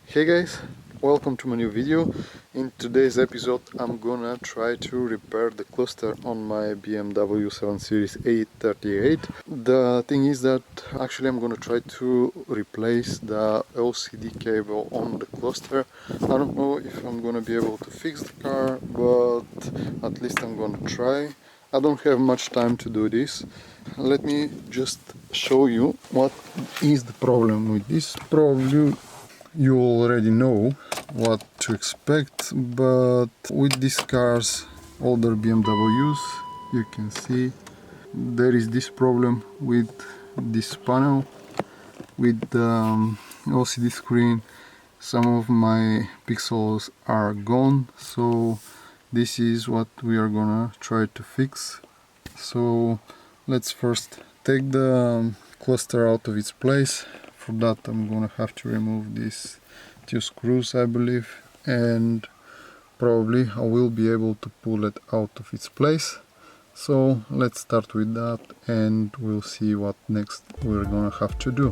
Hey guys, welcome to my new video. In today's episode I'm gonna try to repair the cluster on my BMW 7 Series E38. The thing is that actually I'm gonna try to replace the LCD cable on the cluster. I don't know if I'm gonna be able to fix the car, but at least I'm gonna try. I don't have much time to do this. Let me just show you what is the problem with this. Probably you already know what to expect, but with these cars, older BMWs, you can see there is this problem with this panel, with the LCD screen. Some of my pixels are gone, so this is what we are gonna try to fix. So let's first take the cluster out of its place. For that I'm gonna have to remove these two screws, I believe, and probably I will be able to pull it out of its place. So let's start with that and we'll see what next we're gonna have to do.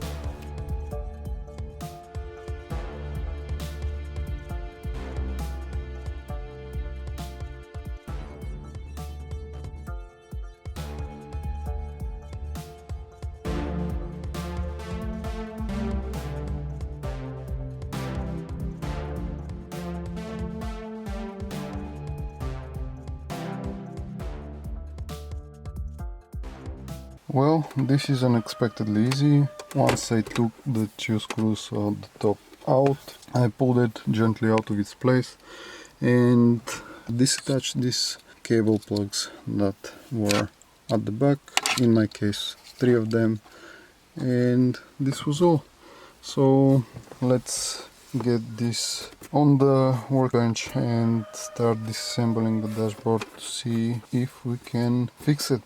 Well, this is unexpectedly easy. Once I took the two screws of the top out, I pulled it gently out of its place and disattached these cable plugs that were at the back, in my case 3 of them, and this was all. So let's get this on the workbench and start disassembling the dashboard to see if we can fix it.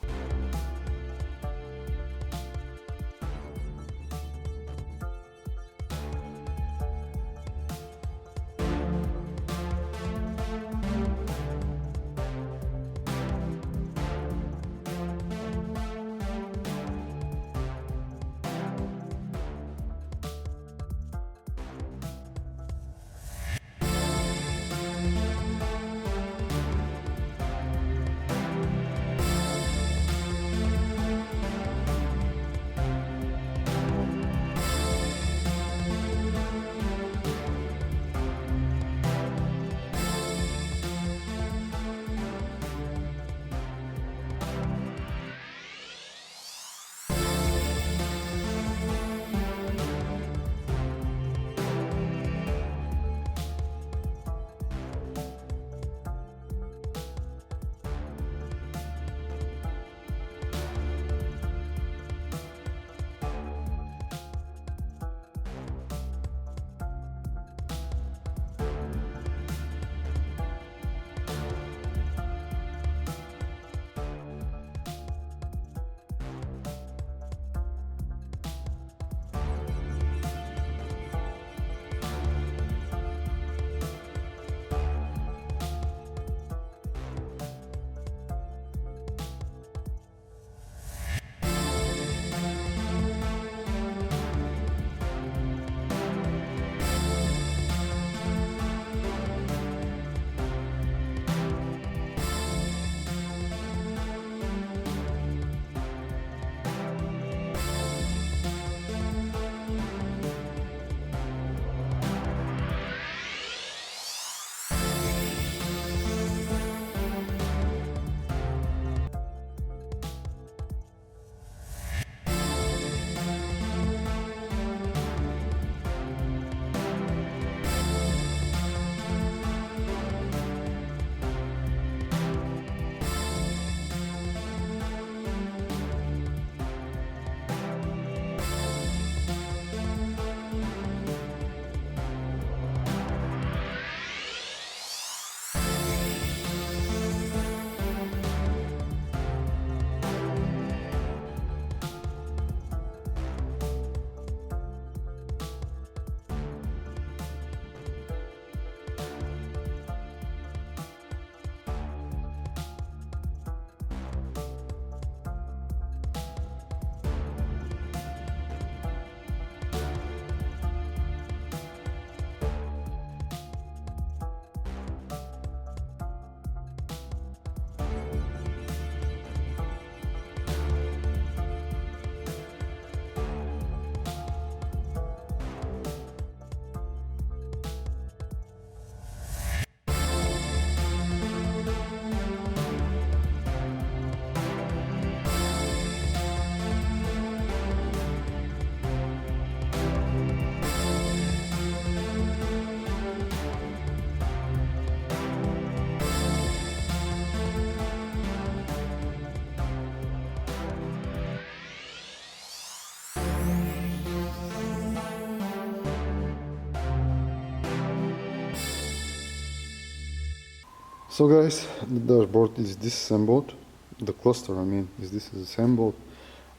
So guys, the dashboard is disassembled. The cluster, I mean, is disassembled.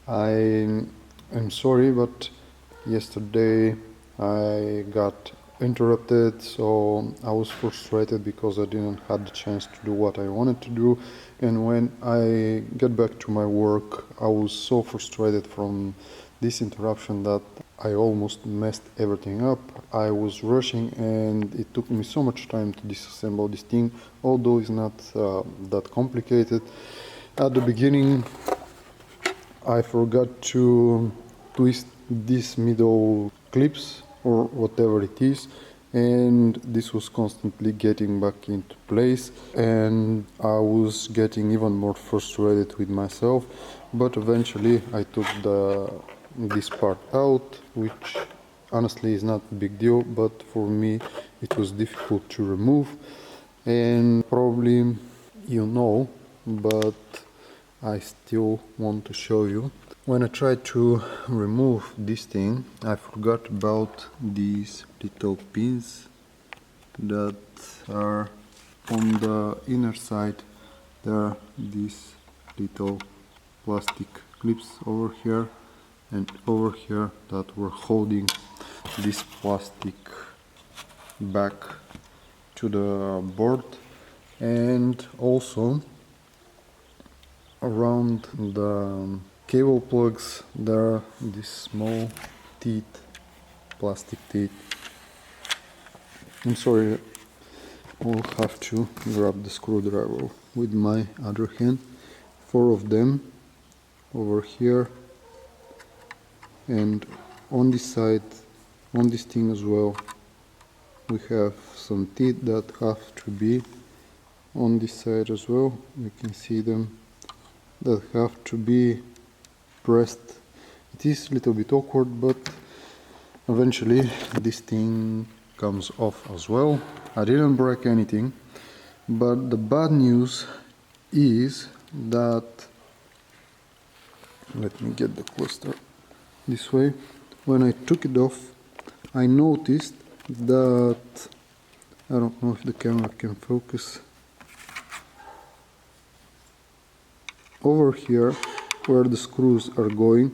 I am sorry, but yesterday I got interrupted, so I was frustrated because I didn't have the chance to do what I wanted to do. And when I get back to my work, I was so frustrated from this interruption that I almost messed everything up. I was rushing and it took me so much time to disassemble this thing, although it's not that complicated. At the beginning I forgot to twist these middle clips or whatever it is, and this was constantly getting back into place, and I was getting even more frustrated with myself. But eventually I took this part out, which honestly is not a big deal, but for me it was difficult to remove. And probably you know, but I still want to show you. When I tried to remove this thing, I forgot about these little pins that are on the inner side. There are these little plastic clips over here and over here that were holding this plastic back to the board, and also around the cable plugs there are these small teeth, plastic teeth. I'm sorry, I'll have to grab the screwdriver with my other hand. 4 of them over here, and on this side, on this thing as well, we have some teeth that have to be on this side as well. You can see them, that have to be pressed. It is a little bit awkward, but eventually this thing comes off as well. I didn't break anything, but the bad news is that, let me get the cluster this way. When I took it off, I noticed that, I don't know if the camera can focus, over here where the screws are going,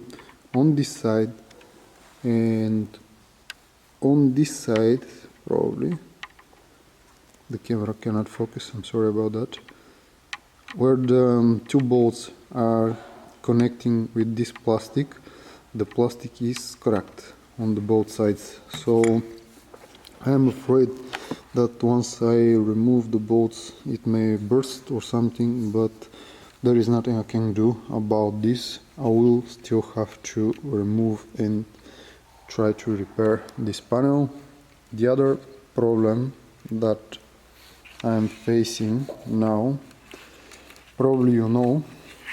on this side and on this side, probably the camera cannot focus, I'm sorry about that, where the 2 bolts are connecting with this plastic, the plastic is cracked on the both sides. So I am afraid that once I remove the bolts it may burst or something, but there is nothing I can do about this. I will still have to remove and try to repair this panel. The other problem that I'm facing now, probably you know,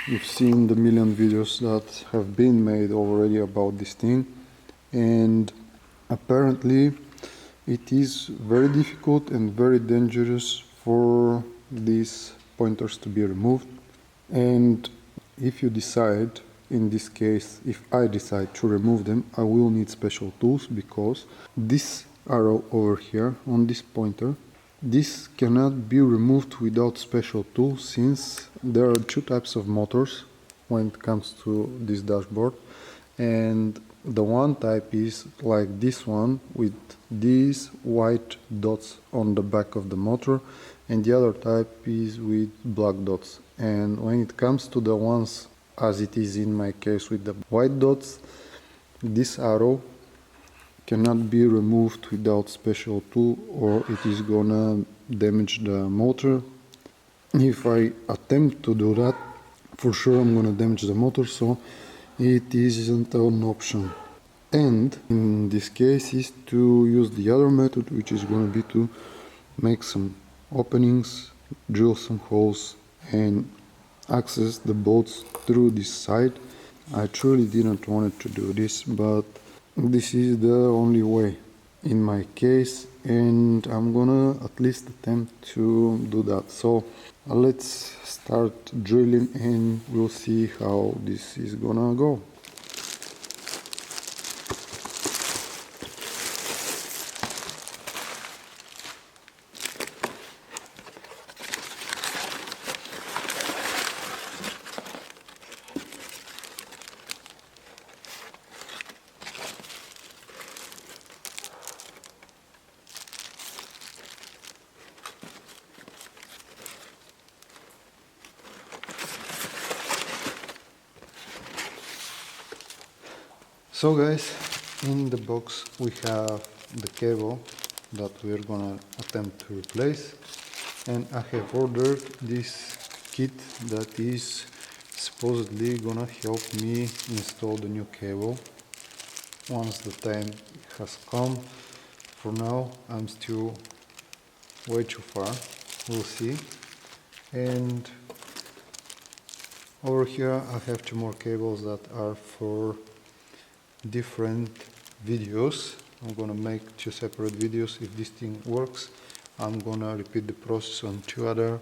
you've seen the million videos that have been made already about this thing, and apparently it is very difficult and very dangerous for these pointers to be removed. And if you decide, in this case, if I decide to remove them, I will need special tools, because this arrow over here on this pointer, this cannot be removed without special tools, since there are 2 types of motors when it comes to this dashboard, and the one type is like this one with these white dots on the back of the motor, and the other type is with black dots. And when it comes to the ones, as it is in my case with the white dots, this arrow cannot be removed without special tool, or it is gonna damage the motor. If I attempt to do that, for sure I'm gonna damage the motor, so it isn't an option. And in this case is to use the other method, which is gonna be to make some openings, drill some holes and access the bolts through this side. I truly didn't want to do this, but this is the only way in my case, and I'm gonna at least attempt to do that. So let's start drilling and we'll see how this is gonna go. So guys, in the box we have the cable that we're gonna attempt to replace, and I have ordered this kit that is supposedly gonna help me install the new cable once the time has come. For now I'm still way too far, we'll see. And over here I have two more cables that are for different videos. I'm gonna make two separate videos. If this thing works, I'm gonna repeat the process on two other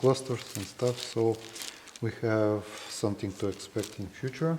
clusters and stuff, so we have something to expect in future.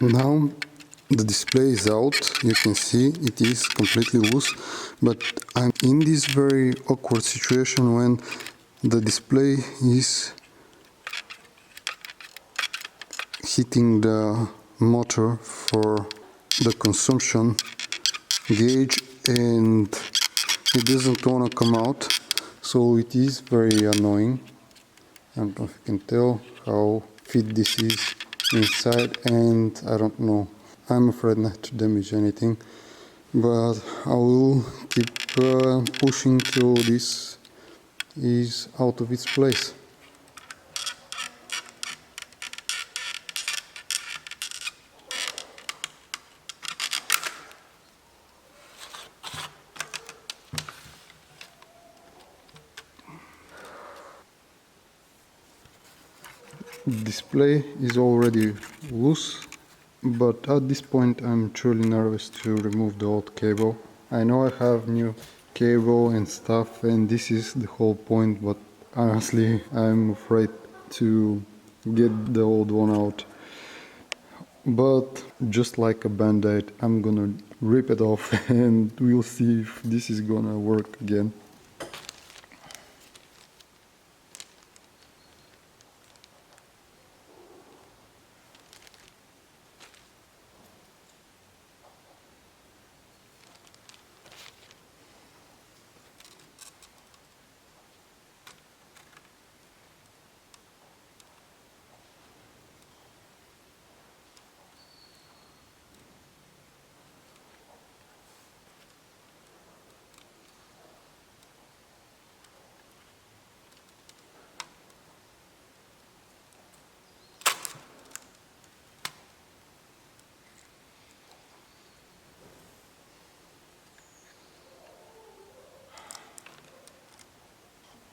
Now The display is out, you can see it is completely loose, but I'm in this very awkward situation when the display is hitting the motor for the consumption gauge and it doesn't want to come out, so it is very annoying. I don't know if you can tell how fit this is inside, and I don't know, I'm afraid not to damage anything, but I will keep pushing till this is out of its place. Display is already loose, but at this point I'm truly nervous to remove the old cable. I know I have new cable and stuff, and this is the whole point, but honestly I'm afraid to get the old one out. But just like a band-aid, I'm gonna rip it off and we'll see if this is gonna work again.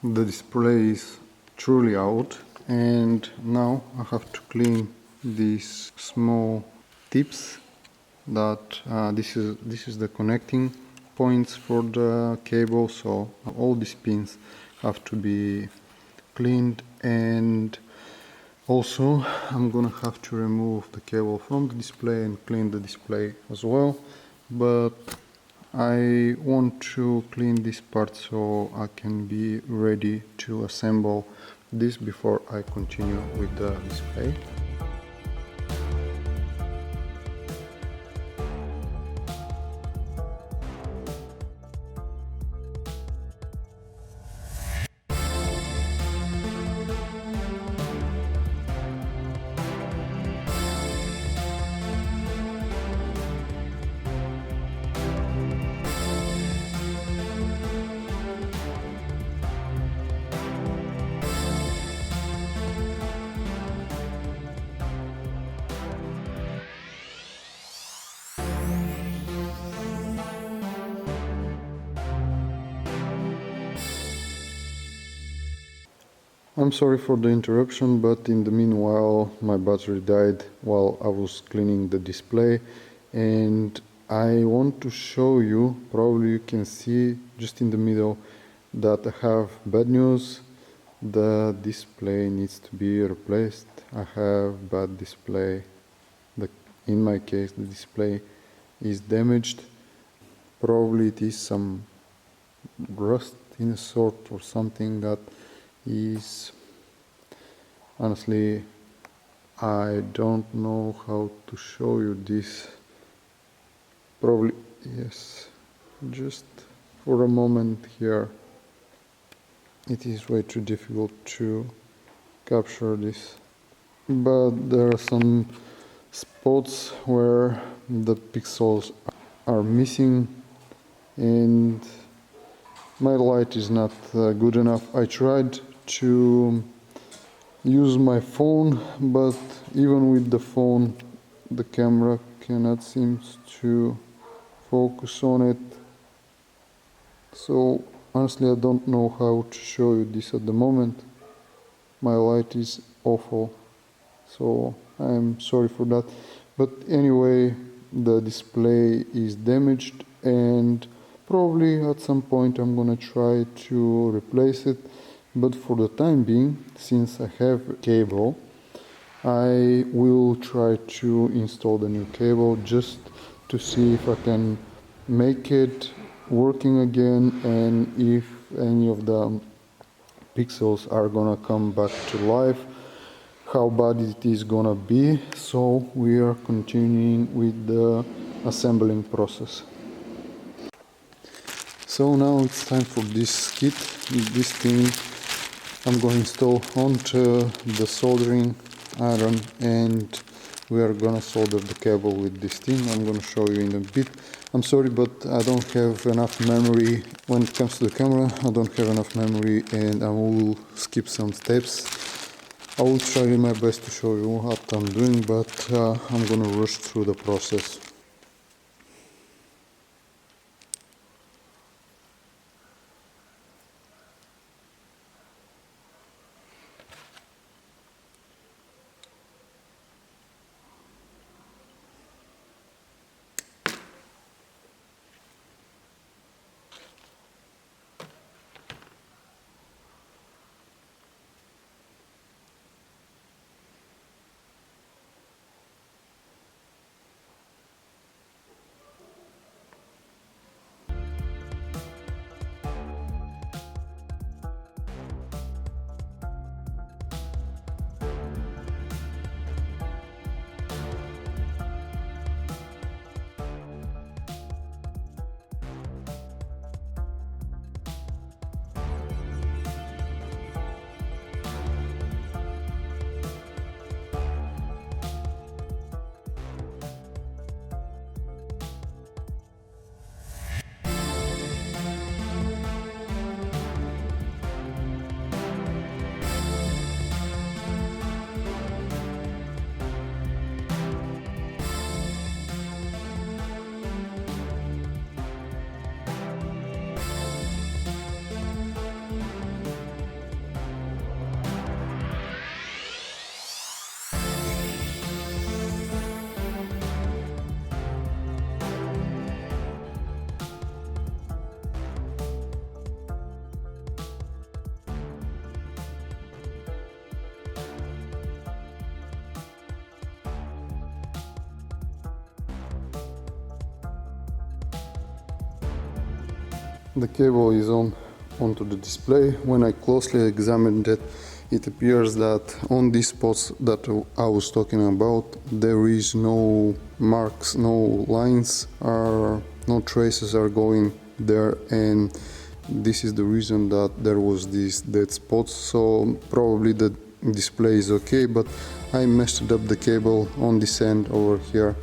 The display is truly out, and now I have to clean these small tips that this is the connecting points for the cable, so all these pins have to be cleaned, and also I'm gonna have to remove the cable from the display and clean the display as well, but I want to clean this part so I can be ready to assemble this before I continue with the display. I'm sorry for the interruption, but in the meanwhile my battery died while I was cleaning the display, and I want to show you, probably you can see just in the middle, that I have bad news. The display needs to be replaced. I have bad display. In my case the display is damaged. Probably it is some rust in a sort or something that is, honestly I don't know how to show you this. Probably, yes, just for a moment here it is way too difficult to capture this, but there are some spots where the pixels are missing and my light is not good enough. I tried to use my phone, but even with the phone the camera cannot seem to focus on it, so honestly I don't know how to show you this at the moment. My light is awful, so I'm sorry for that, but anyway the display is damaged and probably at some point I'm gonna try to replace it, but for the time being, since I have a cable, I will try to install the new cable just to see if I can make it working again, and if any of the pixels are gonna come back to life, how bad it is gonna be. So we are continuing with the assembling process. So now it's time for this kit. This thing I'm going to install onto the soldering iron, and we are gonna solder the cable with this thing. I'm gonna show you in a bit. I'm sorry, but I don't have enough memory when it comes to the camera. I don't have enough memory and I will skip some steps. I will try my best to show you what I'm doing, but I'm gonna rush through the process. The cable is onto the display. When I closely examined it, it appears that on these spots that I was talking about, there is no marks, no lines, no traces are going there, and this is the reason that there was these dead spots. So probably the display is okay, but I messed up the cable on this end over here.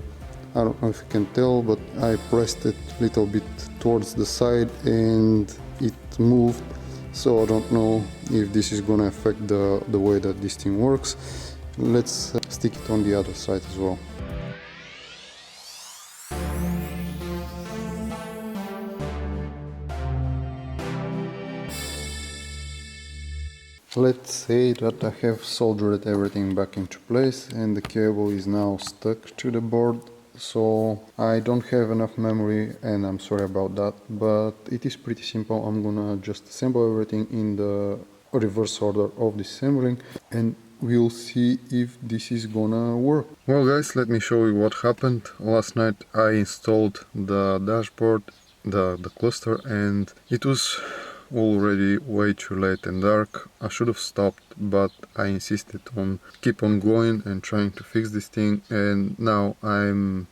I don't know if you can tell, but I pressed it a little bit towards the side and it moved. So I don't know if this is gonna affect the way that this thing works. Let's stick it on the other side as well. Let's say that I have soldered everything back into place and the cable is now stuck to the board. So I don't have enough memory and I'm sorry about that, but it is pretty simple. I'm gonna just assemble everything in the reverse order of the assembling and we'll see if this is gonna work. Well guys, let me show you what happened. Last night I installed the dashboard, the cluster, and it was already way too late and dark. I should have stopped, but I insisted on keep on going and trying to fix this thing, and now I'm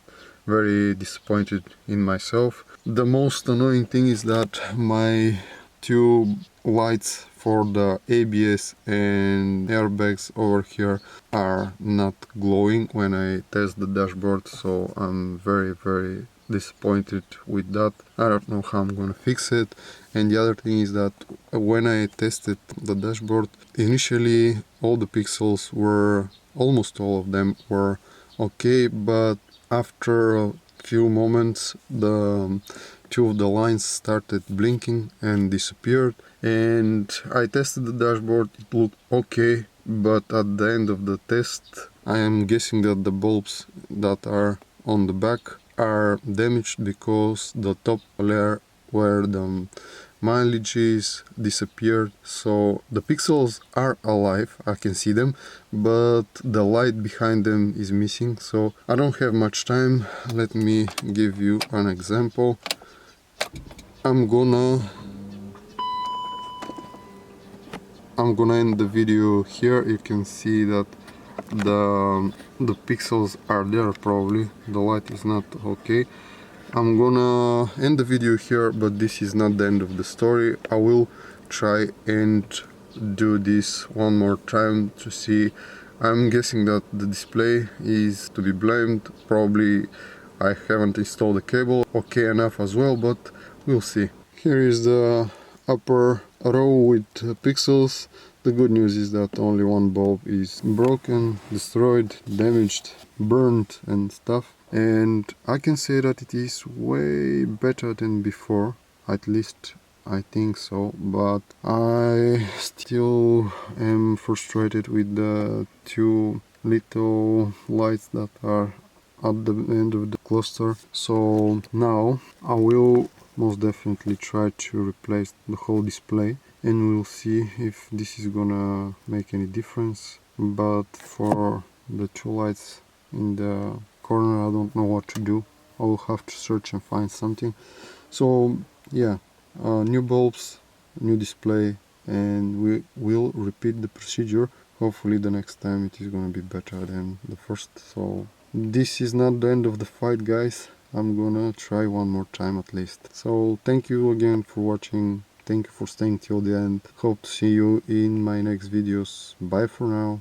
very disappointed in myself. The most annoying thing is that my two lights for the ABS and airbags over here are not glowing when I test the dashboard, so I'm very disappointed with that. I don't know how I'm gonna fix it. And the other thing is that when I tested the dashboard, initially all the pixels were, almost all of them were okay, but after a few moments the two of the lines started blinking and disappeared, and I tested the dashboard, it looked okay, but at the end of the test I am guessing that the bulbs that are on the back are damaged because the top layer where the mileages disappeared, so the pixels are alive, I can see them, but the light behind them is missing. So I don't have much time. Let me give you an example. I'm gonna end the video here. You can see that the pixels are there. Probably the light is not okay. I'm gonna end the video here, but this is not the end of the story. I will try and do this one more time to see. I'm guessing that the display is to be blamed. Probably I haven't installed the cable okay enough as well, but we'll see. Here is the upper row with pixels. The good news is that only one bulb is broken, destroyed, damaged, burned and stuff. And I can say that it is way better than before, at least I think so, but I still am frustrated with the two little lights that are at the end of the cluster. So now I will most definitely try to replace the whole display, and we'll see if this is gonna make any difference. But for the two lights in the corner, I don't know what to do. I will have to search and find something. So yeah, new bulbs, new display, and we will repeat the procedure. Hopefully the next time it is gonna be better than the first. So this is not the end of the fight, guys. I'm gonna try one more time at least. So thank you again for watching. Thank you for staying till the end. Hope to see you in my next videos. Bye for now.